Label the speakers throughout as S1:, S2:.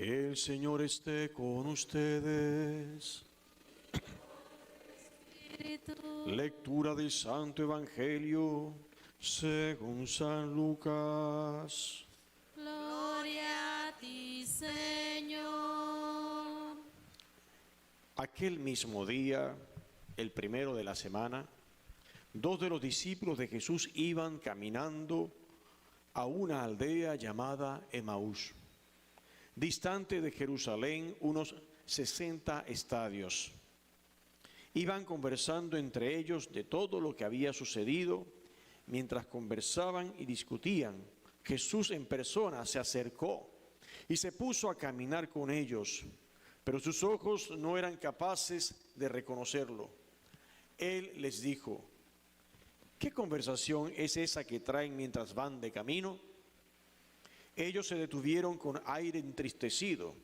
S1: El Señor esté con ustedes. Lectura del Santo Evangelio según San Lucas.
S2: Gloria a ti, Señor.
S1: Aquel mismo día, el primero de la semana, dos de los discípulos de Jesús iban caminando a una aldea llamada Emaús, distante de Jerusalén unos 60 estadios. Iban conversando entre ellos de todo lo que había sucedido. Mientras conversaban y discutían, Jesús en persona se acercó y se puso a caminar con ellos, pero sus ojos no eran capaces de reconocerlo. Él les dijo: ¿qué conversación es esa que traen mientras van de camino? Ellos se detuvieron con aire entristecido,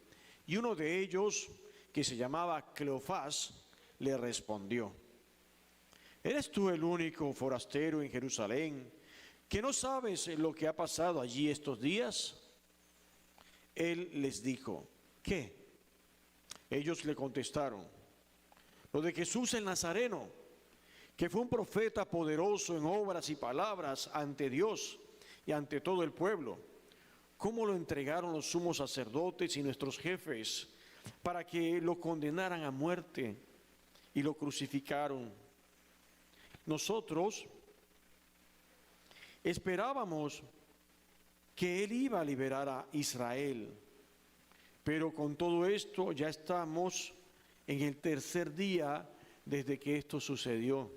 S1: y uno de ellos, que se llamaba Cleofás, le respondió: ¿eres tú el único forastero en Jerusalén que no sabes lo que ha pasado allí estos días? Él les dijo: ¿qué? Ellos le contestaron: lo de Jesús el Nazareno, que fue un profeta poderoso en obras y palabras ante Dios y ante todo el pueblo. ¿Cómo lo entregaron los sumos sacerdotes y nuestros jefes para que lo condenaran a muerte y lo crucificaron? Nosotros esperábamos que Él iba a liberar a Israel, pero con todo esto ya estamos en el tercer día desde que esto sucedió.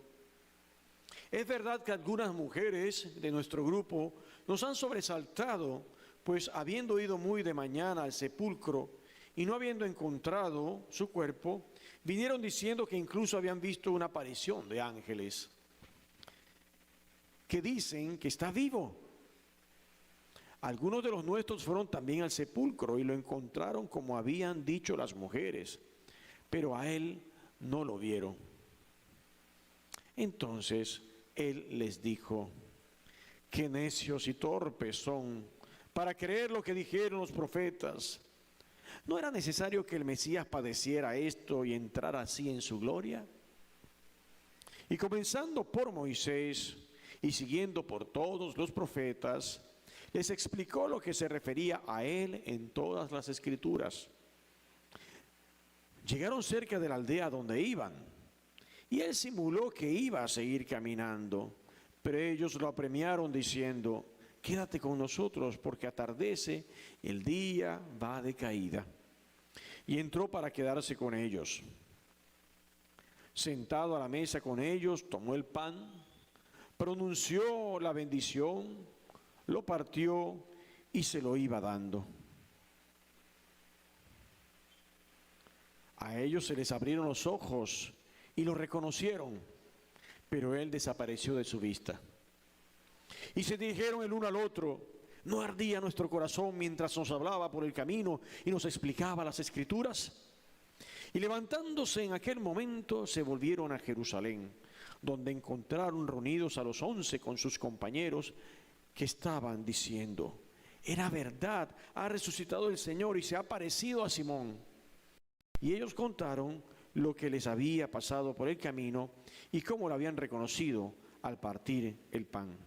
S1: Es verdad que algunas mujeres de nuestro grupo nos han sobresaltado, pues habiendo ido muy de mañana al sepulcro y no habiendo encontrado su cuerpo, vinieron diciendo que incluso habían visto una aparición de ángeles que dicen que está vivo. Algunos de los nuestros fueron también al sepulcro y lo encontraron como habían dicho las mujeres, pero a él no lo vieron. Entonces él les dijo: qué necios y torpes son para creer lo que dijeron los profetas. ¿No era necesario que el Mesías padeciera esto y entrara así en su gloria? Y comenzando por Moisés y siguiendo por todos los profetas, les explicó lo que se refería a él en todas las Escrituras. Llegaron cerca de la aldea donde iban, y él simuló que iba a seguir caminando, pero ellos lo apremiaron diciendo: quédate con nosotros, porque atardece, el día va de caída. Y entró para quedarse con ellos. Sentado a la mesa con ellos, tomó el pan, pronunció la bendición, lo partió y se lo iba dando. A ellos se les abrieron los ojos y lo reconocieron, pero él desapareció de su vista. Y se dijeron el uno al otro: ¿no ardía nuestro corazón mientras nos hablaba por el camino y nos explicaba las Escrituras? Y levantándose en aquel momento se volvieron a Jerusalén, donde encontraron reunidos a los 11 con sus compañeros, que estaban diciendo: era verdad, ha resucitado el Señor y se ha aparecido a Simón. Y ellos contaron lo que les había pasado por el camino y cómo lo habían reconocido al partir el pan.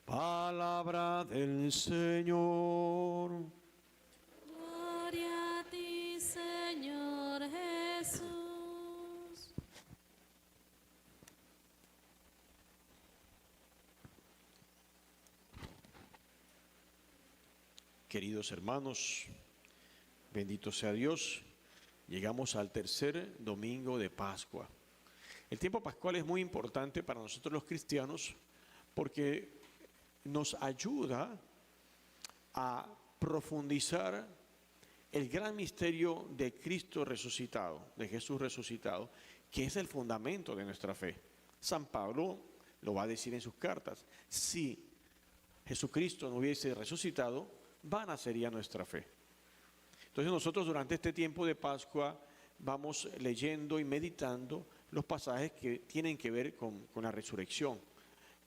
S1: Palabra del Señor.
S2: Gloria a ti, Señor Jesús.
S1: Queridos hermanos, bendito sea Dios, llegamos al tercer domingo de Pascua. El tiempo pascual es muy importante para nosotros los cristianos porque nos ayuda a profundizar el gran misterio de Cristo resucitado, de Jesús resucitado, que es el fundamento de nuestra fe. San Pablo lo va a decir en sus cartas: si Jesucristo no hubiese resucitado, vana sería nuestra fe. Entonces nosotros durante este tiempo de Pascua vamos leyendo y meditando los pasajes que tienen que ver con la resurrección,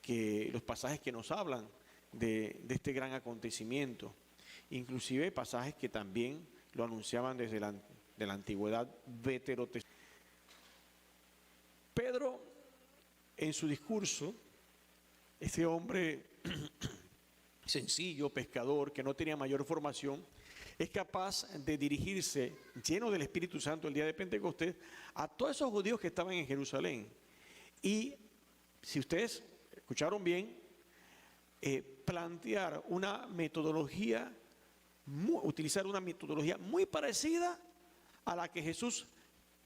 S1: los pasajes que nos hablan de este gran acontecimiento. inclusive pasajes que también lo anunciaban desde de la antigüedad veterotestamentaria. Pedro, en su discurso, este hombre sencillo, pescador, que no tenía mayor formación, es capaz de dirigirse, lleno del Espíritu Santo el día de Pentecostés, a todos esos judíos que estaban en Jerusalén. Y si ustedes escucharon bien, plantear una metodología, utilizar una metodología muy parecida a la que Jesús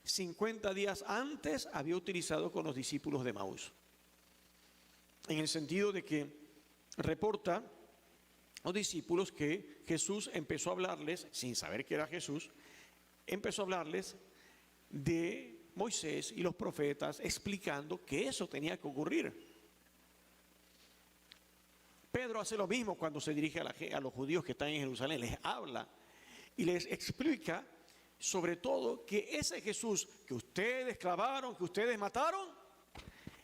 S1: 50 días antes había utilizado con los discípulos de Emaús. En el sentido de que reporta los discípulos que Jesús empezó a hablarles, sin saber que era Jesús, empezó a hablarles de Moisés y los profetas, explicando que eso tenía que ocurrir. Pedro hace lo mismo cuando se dirige a los judíos que están en Jerusalén, les habla y les explica sobre todo que ese Jesús que ustedes clavaron, que ustedes mataron,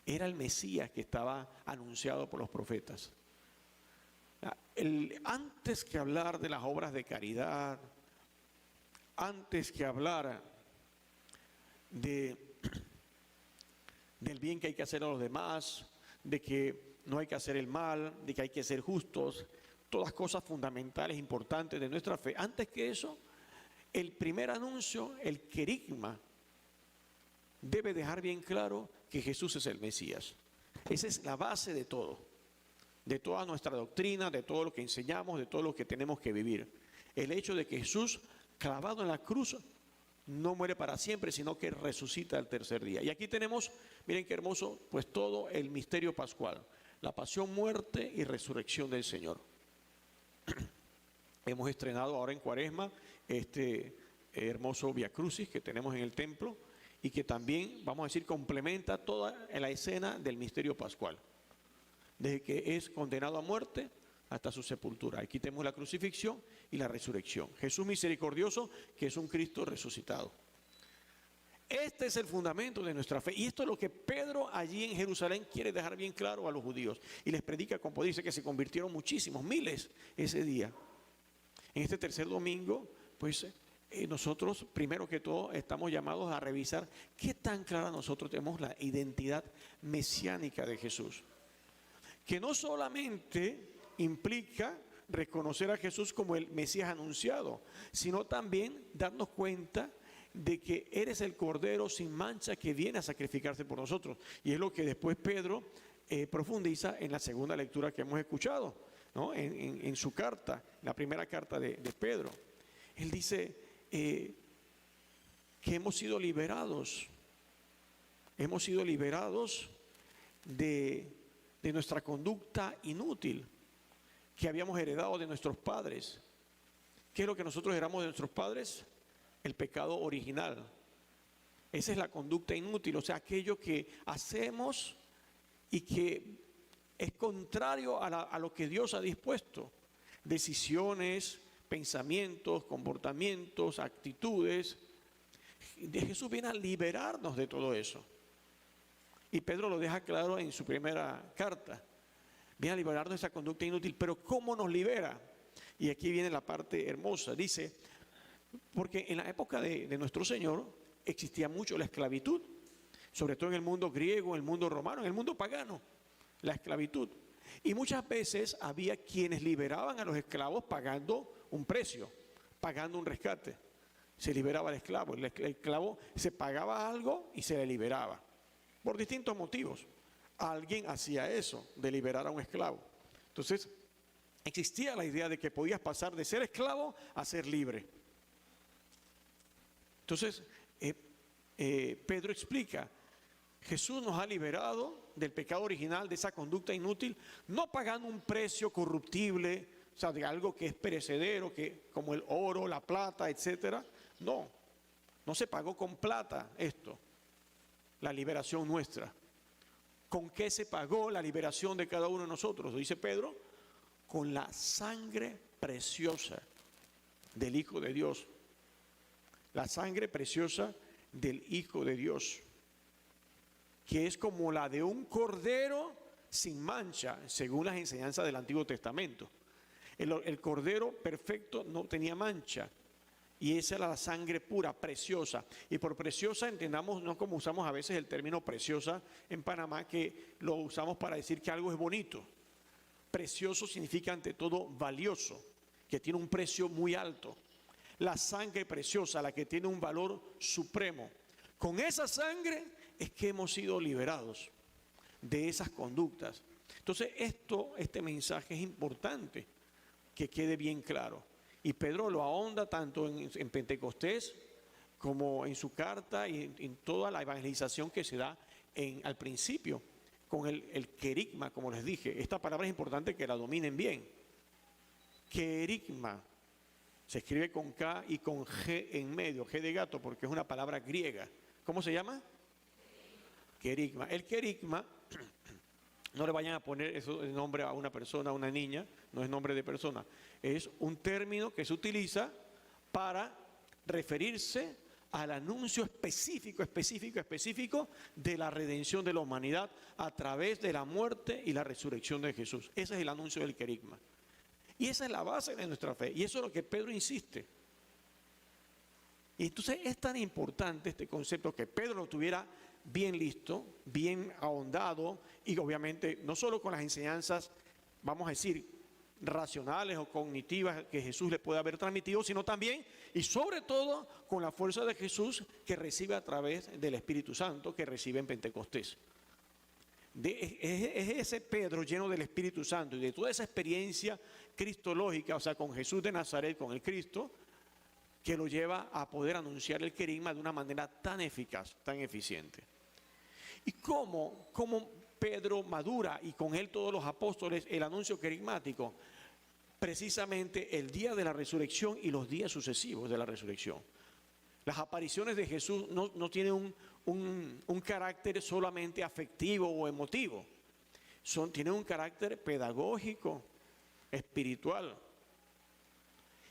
S1: era el Mesías que estaba anunciado por los profetas. Antes que hablar de las obras de caridad, antes que hablar del bien que hay que hacer a los demás, de que no hay que hacer el mal, de que hay que ser justos, todas cosas fundamentales, importantes de nuestra fe. Antes que eso, el primer anuncio, el querigma, debe dejar bien claro que Jesús es el Mesías. Esa es la base de todo, de toda nuestra doctrina, de todo lo que enseñamos, de todo lo que tenemos que vivir. El hecho de que Jesús, clavado en la cruz, no muere para siempre, sino que resucita al tercer día. Y aquí tenemos, miren qué hermoso, pues todo el misterio pascual, la pasión, muerte y resurrección del Señor. Hemos estrenado ahora en Cuaresma este hermoso Via Crucis que tenemos en el templo y que también, vamos a decir, complementa toda la escena del misterio pascual, desde que es condenado a muerte hasta su sepultura. Aquí tenemos la crucifixión y la resurrección. Jesús misericordioso, que es un Cristo resucitado. Este es el fundamento de nuestra fe. Y esto es lo que Pedro allí en Jerusalén quiere dejar bien claro a los judíos. Y les predica, como dice, que se convirtieron muchísimos, miles ese día. En este tercer domingo, pues nosotros, primero que todo, estamos llamados a revisar qué tan clara nosotros tenemos la identidad mesiánica de Jesús. Que no solamente implica reconocer a Jesús como el Mesías anunciado, sino también darnos cuenta de que eres el Cordero sin mancha que viene a sacrificarse por nosotros. Y es lo que después Pedro profundiza en la segunda lectura que hemos escuchado, ¿no? En su carta, la primera carta de Pedro. Él dice que hemos sido liberados de nuestra conducta inútil que habíamos heredado de nuestros padres. ¿Qué es lo que nosotros heredamos de nuestros padres? El pecado original. Esa es la conducta inútil, o sea, aquello que hacemos y que es contrario a lo que Dios ha dispuesto. Decisiones, pensamientos, comportamientos, actitudes. Jesús viene a liberarnos de todo eso. Y Pedro lo deja claro en su primera carta. Viene a liberarnos de esa conducta inútil. Pero ¿cómo nos libera? Y aquí viene la parte hermosa. Dice, porque en la época de nuestro Señor existía mucho la esclavitud. Sobre todo en el mundo griego, en el mundo romano, en el mundo pagano. La esclavitud. Y muchas veces había quienes liberaban a los esclavos pagando un precio, pagando un rescate. Se liberaba al esclavo. El esclavo se pagaba algo y se le liberaba. Por distintos motivos. Alguien hacía eso, de liberar a un esclavo. Entonces, existía la idea de que podías pasar de ser esclavo a ser libre. Entonces, Pedro explica, Jesús nos ha liberado del pecado original, de esa conducta inútil, no pagando un precio corruptible, o sea, de algo que es perecedero, que, como el oro, la plata, etcétera. No se pagó con plata esto, la liberación nuestra. ¿Con qué se pagó la liberación de cada uno de nosotros? Dice Pedro, con la sangre preciosa del Hijo de Dios. La sangre preciosa del Hijo de Dios, que es como la de un cordero sin mancha, según las enseñanzas del Antiguo Testamento. El cordero perfecto no tenía mancha. Y esa era la sangre pura, preciosa. Y por preciosa entendamos, no como usamos a veces el término preciosa en Panamá, que lo usamos para decir que algo es bonito. Precioso significa ante todo valioso, que tiene un precio muy alto. La sangre preciosa, la que tiene un valor supremo. Con esa sangre es que hemos sido liberados de esas conductas. Entonces este mensaje es importante que quede bien claro. Y Pedro lo ahonda tanto en Pentecostés como en su carta y en toda la evangelización que se da al principio con el querigma, como les dije. Esta palabra es importante que la dominen bien. Querigma se escribe con K y con G en medio, G de gato, porque es una palabra griega. ¿Cómo se llama? Querigma. El querigma, no le vayan a poner eso el nombre a una persona, a una niña, no es nombre de persona. Es un término que se utiliza para referirse al anuncio específico de la redención de la humanidad a través de la muerte y la resurrección de Jesús. Ese es el anuncio del querigma. Y esa es la base de nuestra fe. Y eso es lo que Pedro insiste. Y entonces es tan importante este concepto que Pedro lo tuviera bien listo, bien ahondado, y obviamente no solo con las enseñanzas, vamos a decir, racionales o cognitivas que Jesús le puede haber transmitido, sino también y sobre todo con la fuerza de Jesús que recibe a través del Espíritu Santo que recibe en Pentecostés. Es ese Pedro lleno del Espíritu Santo y de toda esa experiencia cristológica, o sea, con Jesús de Nazaret, con el Cristo, que lo lleva a poder anunciar el querigma de una manera tan eficaz, tan eficiente. ¿Y cómo Pedro madura y con él todos los apóstoles el anuncio querigmático? Precisamente el día de la resurrección y los días sucesivos de la resurrección. Las apariciones de Jesús no tienen un carácter solamente afectivo o emotivo, tienen un carácter pedagógico, espiritual.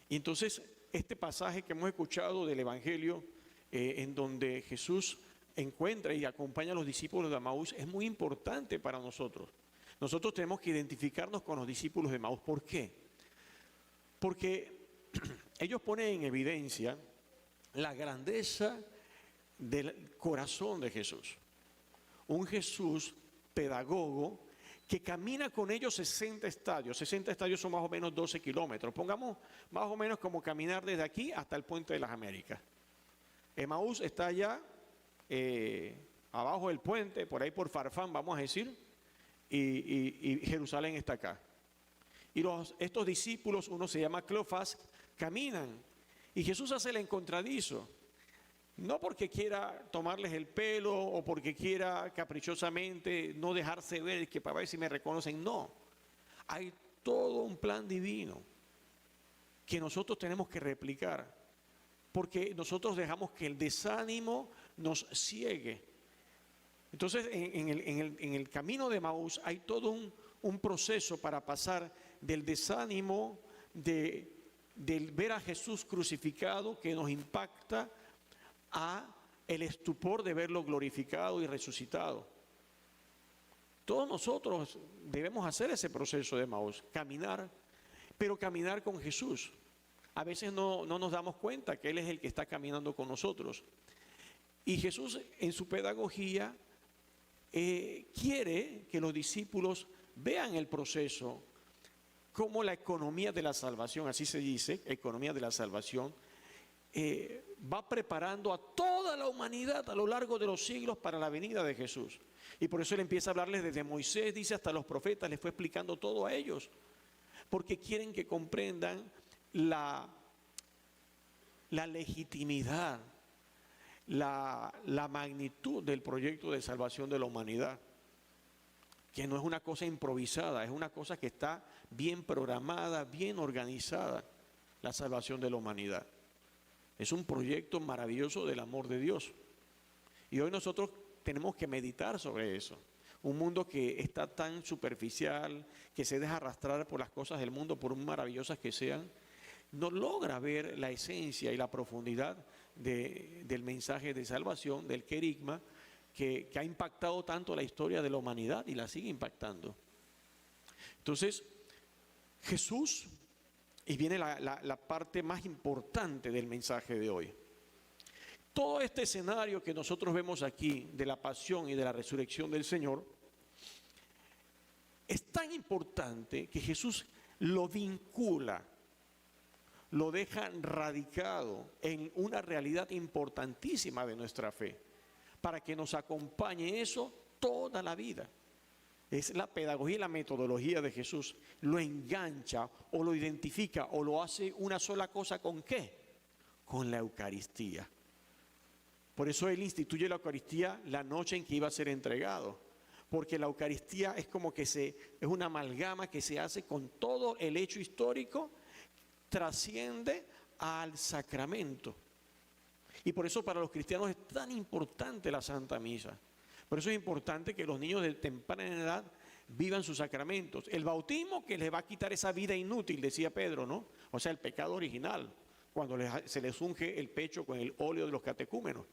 S1: Y entonces este pasaje que hemos escuchado del Evangelio, en donde Jesús encuentra y acompaña a los discípulos de Emaús, es muy importante para nosotros. Nosotros tenemos que identificarnos con los discípulos de Emaús. ¿Por qué? Porque ellos ponen en evidencia la grandeza del corazón de Jesús. Un Jesús pedagogo que camina con ellos 60 estadios. 60 estadios son más o menos 12 kilómetros. Pongamos más o menos como caminar desde aquí hasta el Puente de las Américas. Emaús está allá, abajo del puente, por ahí por Farfán, vamos a decir, y Jerusalén está acá. Y estos discípulos, uno se llama Cleofas, caminan. Y Jesús hace el encontradizo. No porque quiera tomarles el pelo o porque quiera caprichosamente no dejarse ver, que para ver si me reconocen. No. Hay todo un plan divino que nosotros tenemos que replicar. Porque nosotros dejamos que el desánimo nos ciegue. Entonces, en el camino de Emaús hay todo un proceso para pasar del desánimo del ver a Jesús crucificado que nos impacta a el estupor de verlo glorificado y resucitado. Todos nosotros debemos hacer ese proceso de Emaús, caminar, pero caminar con Jesús. A veces no nos damos cuenta que Él es el que está caminando con nosotros. Y Jesús en su pedagogía quiere que los discípulos vean el proceso como la economía de la salvación, así se dice, economía de la salvación, va preparando a toda la humanidad a lo largo de los siglos para la venida de Jesús. Y por eso Él empieza a hablarles desde Moisés, dice, hasta los profetas, les fue explicando todo a ellos, porque quieren que comprendan la legitimidad, la magnitud del proyecto de salvación de la humanidad, que no es una cosa improvisada, es una cosa que está bien programada, bien organizada, la salvación de la humanidad. Es un proyecto maravilloso del amor de Dios. Y hoy nosotros tenemos que meditar sobre eso. Un mundo que está tan superficial, que se deja arrastrar por las cosas del mundo, por muy maravillosas que sean, no logra ver la esencia y la profundidad del mensaje de salvación, del querigma, que ha impactado tanto la historia de la humanidad y la sigue impactando. Entonces, Jesús Y viene la parte más importante del mensaje de hoy. Todo este escenario que nosotros vemos aquí de la pasión y de la resurrección del Señor es tan importante que Jesús lo vincula, lo deja radicado en una realidad importantísima de nuestra fe, para que nos acompañe eso toda la vida. Es la pedagogía y la metodología de Jesús. Lo engancha o lo identifica o lo hace una sola cosa. ¿Con qué? Con la Eucaristía. Por eso Él instituye la Eucaristía la noche en que iba a ser entregado. Porque la Eucaristía es como que es una amalgama que se hace con todo el hecho histórico, trasciende al sacramento. Y por eso para los cristianos es tan importante la Santa Misa. Por eso es importante que los niños de temprana edad vivan sus sacramentos. El bautismo que les va a quitar esa vida inútil, decía Pedro, ¿no? O sea, el pecado original, cuando se les unge el pecho con el óleo de los catecúmenos.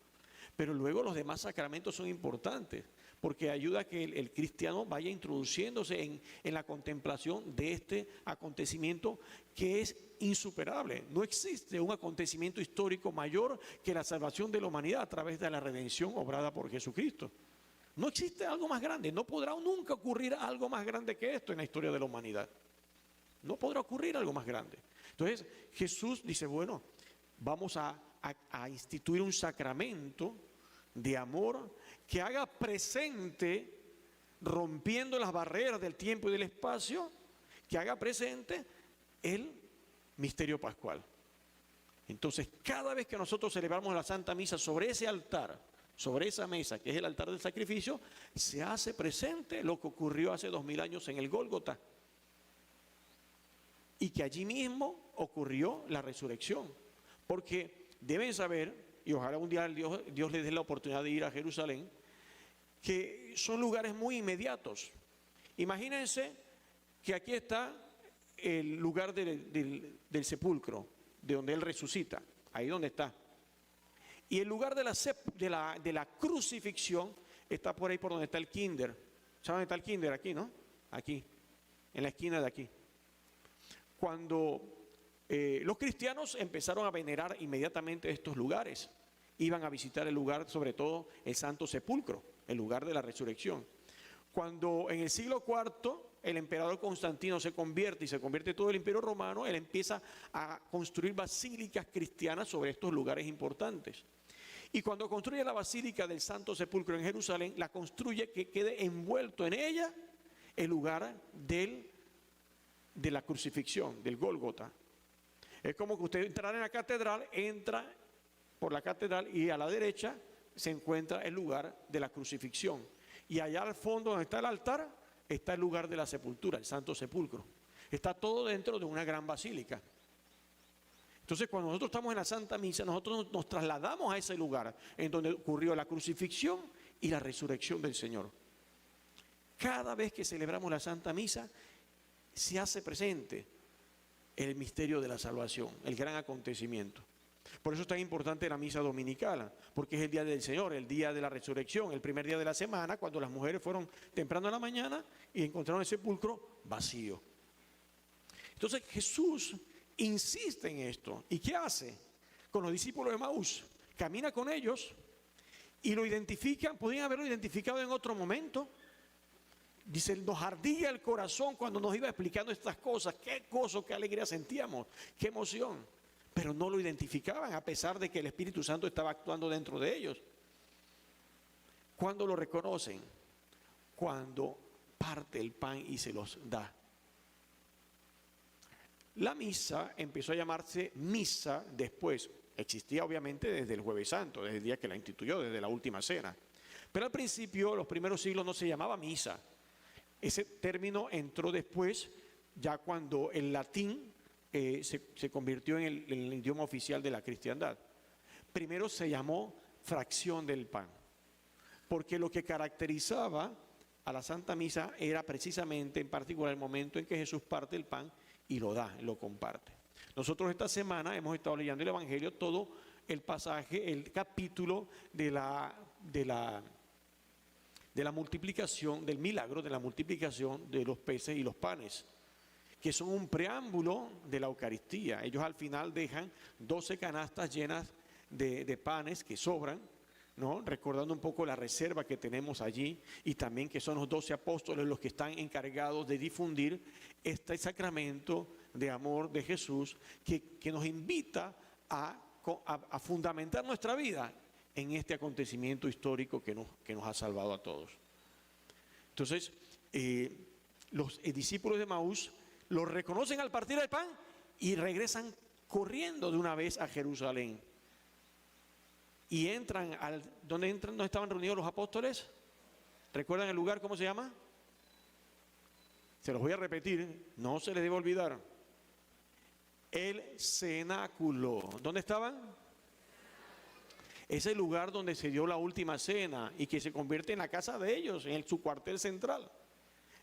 S1: Pero luego los demás sacramentos son importantes, porque ayuda a que el cristiano vaya introduciéndose en la contemplación de este acontecimiento que es insuperable. No existe un acontecimiento histórico mayor que la salvación de la humanidad a través de la redención obrada por Jesucristo. No existe algo más grande, no podrá nunca ocurrir algo más grande que esto en la historia de la humanidad. No podrá ocurrir algo más grande. Entonces Jesús dice, bueno, vamos a instituir un sacramento de amor que haga presente, rompiendo las barreras del tiempo y del espacio, que haga presente el misterio pascual. Entonces, cada vez que nosotros celebramos la Santa Misa sobre ese altar, sobre esa mesa, que es el altar del sacrificio, se hace presente lo que ocurrió hace 2000 años en el Gólgota. Y que allí mismo ocurrió la resurrección. Porque deben saber, y ojalá un día Dios les dé la oportunidad de ir a Jerusalén, que son lugares muy inmediatos. Imagínense que aquí está el lugar del sepulcro, de donde Él resucita, ahí donde está. Y el lugar de la crucifixión está por ahí por donde está el kinder. ¿Saben dónde está el kinder? Aquí, ¿no? Aquí, en la esquina de aquí. Cuando los cristianos empezaron a venerar inmediatamente estos lugares, iban a visitar el lugar, sobre todo el Santo Sepulcro, el lugar de la resurrección. Cuando en el siglo IV el emperador Constantino se convierte y se convierte todo el imperio romano, él empieza a construir basílicas cristianas sobre estos lugares importantes. Y cuando construye la basílica del Santo Sepulcro en Jerusalén, la construye que quede envuelto en ella el lugar de la crucifixión, del Gólgota. Es como que usted entrara en la catedral, entra por la catedral y a la derecha se encuentra el lugar de la crucifixión. Y allá al fondo donde está el altar, está el lugar de la sepultura, el Santo Sepulcro. Está todo dentro de una gran basílica. Entonces, cuando nosotros estamos en la Santa Misa, nosotros nos trasladamos a ese lugar en donde ocurrió la crucifixión y la resurrección del Señor. Cada vez que celebramos la Santa Misa, se hace presente el misterio de la salvación, el gran acontecimiento. Por eso es tan importante la misa dominical, porque es el día del Señor, el día de la resurrección, el primer día de la semana, cuando las mujeres fueron temprano en la mañana y encontraron el sepulcro vacío. Entonces Jesús insiste en esto. ¿Y qué hace? Con los discípulos de Emaús, camina con ellos y lo identifican, podrían haberlo identificado en otro momento. Dice, nos ardía el corazón cuando nos iba explicando estas cosas. Qué gozo, qué alegría sentíamos, qué emoción. Pero no lo identificaban a pesar de que el Espíritu Santo estaba actuando dentro de ellos. ¿Cuándo lo reconocen? Cuando parte el pan y se los da. La misa empezó a llamarse misa después. Existía obviamente desde el Jueves Santo, desde el día que la instituyó, desde la última cena. Pero al principio, los primeros siglos, no se llamaba misa. Ese término entró después, ya cuando el latín se convirtió en el idioma oficial de la cristiandad. Primero se llamó fracción del pan, porque lo que caracterizaba a la Santa Misa era precisamente, en particular, el momento en que Jesús parte el pan y lo da, lo comparte. Nosotros esta semana hemos estado leyendo el Evangelio, todo el pasaje, el capítulo de la multiplicación, del milagro de la multiplicación de los peces y los panes. que son un preámbulo de la Eucaristía. Ellos al final dejan 12 canastas llenas de panes que sobran, ¿no? Recordando un poco la reserva que tenemos allí, y también que son los 12 apóstoles los que están encargados de difundir este sacramento de amor de Jesús que nos invita a fundamentar nuestra vida en este acontecimiento histórico que nos ha salvado a todos. Entonces, los discípulos de Emaús lo reconocen al partir el pan y regresan corriendo de una vez a Jerusalén. Y entran ¿dónde estaban reunidos los apóstoles? ¿Recuerdan el lugar cómo se llama? Se los voy a repetir, no se les debe olvidar. El cenáculo. ¿Dónde estaban? Es el lugar donde se dio la última cena y que se convierte en la casa de ellos, en su cuartel central.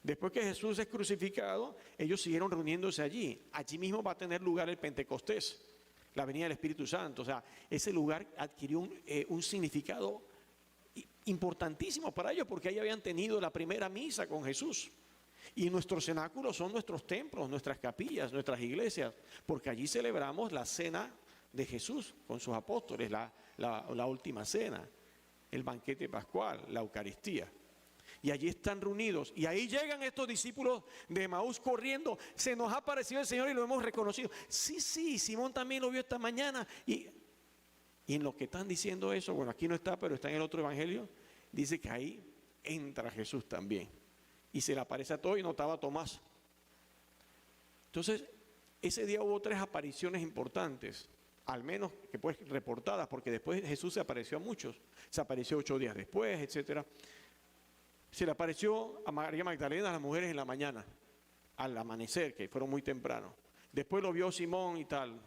S1: Después que Jesús es crucificado, ellos siguieron reuniéndose allí. Allí mismo va a tener lugar el Pentecostés, la venida del Espíritu Santo. O sea, ese lugar adquirió un significado importantísimo para ellos, porque ahí habían tenido la primera misa con Jesús. Y nuestros cenáculos son nuestros templos, nuestras capillas, nuestras iglesias, porque allí celebramos la cena de Jesús con sus apóstoles, la última cena, el banquete pascual, la Eucaristía. Y allí están reunidos. Y ahí llegan estos discípulos de Emaús corriendo. Se nos ha aparecido el Señor y lo hemos reconocido. Sí, Simón también lo vio esta mañana. Y en lo que están diciendo eso, bueno, aquí no está, pero está en el otro evangelio, dice que ahí entra Jesús también. Y se le aparece a todos y notaba a Tomás. Entonces, ese día hubo 3 apariciones importantes, al menos que pues reportadas, porque después Jesús se apareció a muchos. Se apareció 8 días después, etcétera. Se le apareció a María Magdalena, a las mujeres en la mañana, al amanecer, que fueron muy temprano. Después lo vio Simón y tal.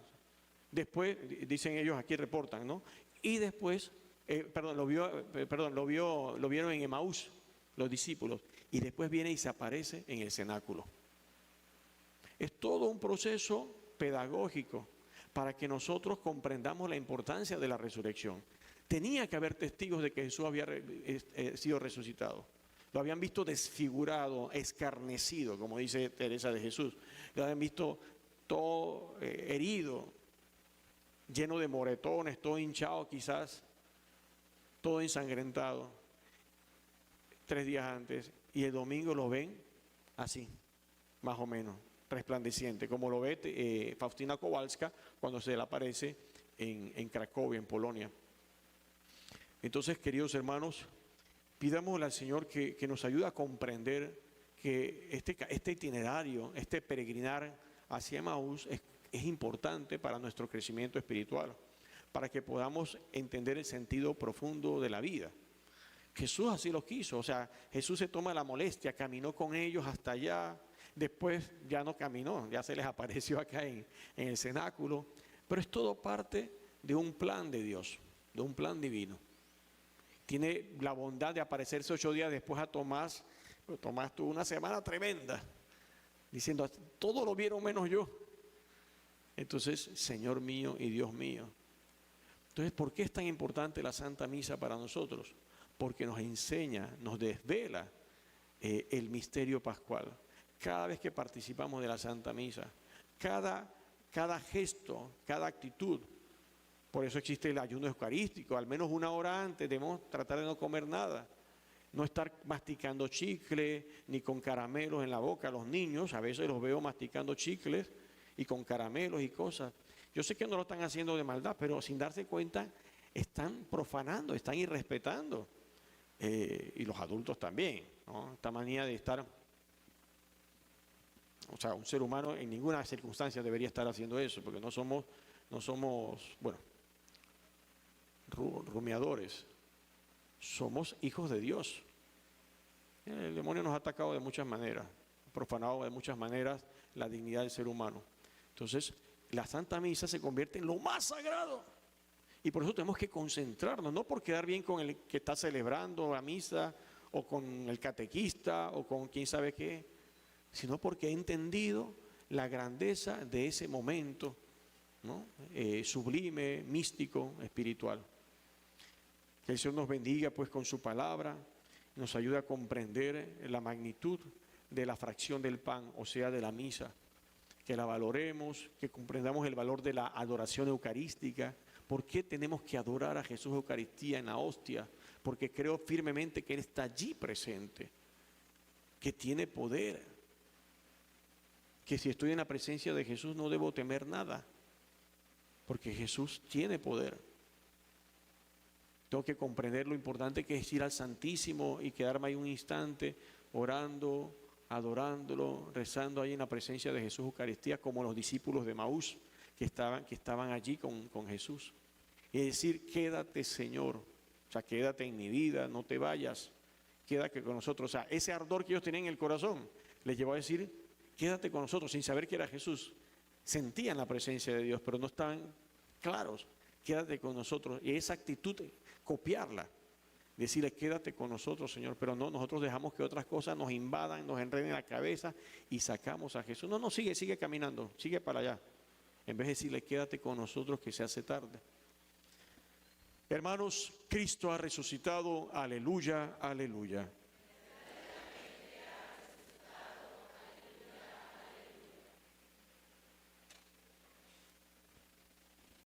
S1: Después, dicen ellos, aquí reportan, ¿no? Y después, lo vieron en Emaús, los discípulos. Y después viene y se aparece en el cenáculo. Es todo un proceso pedagógico para que nosotros comprendamos la importancia de la resurrección. Tenía que haber testigos de que Jesús había sido resucitado. Lo habían visto desfigurado, escarnecido, como dice Teresa de Jesús. Lo habían visto todo herido, lleno de moretones, todo hinchado quizás, todo ensangrentado. 3 días antes, y el domingo lo ven así, más o menos, resplandeciente, como lo ve Faustina Kowalska cuando se le aparece en Cracovia, en Polonia. Entonces, queridos hermanos, pidámosle al Señor que nos ayude a comprender que este itinerario, este peregrinar hacia Emaús es importante para nuestro crecimiento espiritual, para que podamos entender el sentido profundo de la vida. Jesús así lo quiso, o sea, Jesús se toma la molestia, caminó con ellos hasta allá, después ya no caminó, ya se les apareció acá en el cenáculo, pero es todo parte de un plan de Dios, de un plan divino. Tiene la bondad de aparecerse 8 días después a Tomás. Tomás tuvo una semana tremenda, diciendo, todos lo vieron menos yo. Entonces, Señor mío y Dios mío. Entonces, ¿por qué es tan importante la Santa Misa para nosotros? Porque nos enseña, nos desvela el misterio pascual. Cada vez que participamos de la Santa Misa, cada gesto, cada actitud. Por eso existe el ayuno eucarístico, al menos 1 hora antes debemos tratar de no comer nada. No estar masticando chicle, ni con caramelos en la boca. Los niños, a veces los veo masticando chicles y con caramelos y cosas. Yo sé que no lo están haciendo de maldad, pero sin darse cuenta están profanando, están irrespetando. Y los adultos también, ¿no? Esta manía de estar, o sea, un ser humano en ninguna circunstancia debería estar haciendo eso, porque no somos, bueno, rumiadores, somos hijos de Dios. El demonio nos ha atacado de muchas maneras, profanado de muchas maneras la dignidad del ser humano. Entonces, la Santa Misa se convierte en lo más sagrado. Y por eso tenemos que concentrarnos, no por quedar bien con el que está celebrando la misa, o con el catequista, o con quién sabe qué, sino porque he entendido la grandeza de ese momento, ¿no? Sublime, místico, espiritual. Que el Señor nos bendiga pues con su palabra, nos ayude a comprender la magnitud de la fracción del pan, o sea, de la misa, que la valoremos, que comprendamos el valor de la adoración eucarística. ¿Por qué tenemos que adorar a Jesús Eucaristía en la hostia? Porque creo firmemente que Él está allí presente, que tiene poder, que si estoy en la presencia de Jesús no debo temer nada, porque Jesús tiene poder. Tengo que comprender lo importante que es ir al Santísimo y quedarme ahí un instante orando, adorándolo, rezando ahí en la presencia de Jesús Eucaristía, como los discípulos de Maús que estaban allí con Jesús. Y decir, quédate, Señor, o sea, quédate en mi vida, no te vayas, quédate con nosotros. O sea, ese ardor que ellos tenían en el corazón les llevó a decir, quédate con nosotros, sin saber que era Jesús. Sentían la presencia de Dios, pero no estaban claros. Quédate con nosotros. Y esa actitud, copiarla, decirle, quédate con nosotros, Señor. Pero no, nosotros dejamos que otras cosas nos invadan, nos enreden la cabeza y sacamos a Jesús. No, sigue caminando, sigue para allá. En vez de decirle, quédate con nosotros que se hace tarde. Hermanos, Cristo ha resucitado, aleluya, aleluya.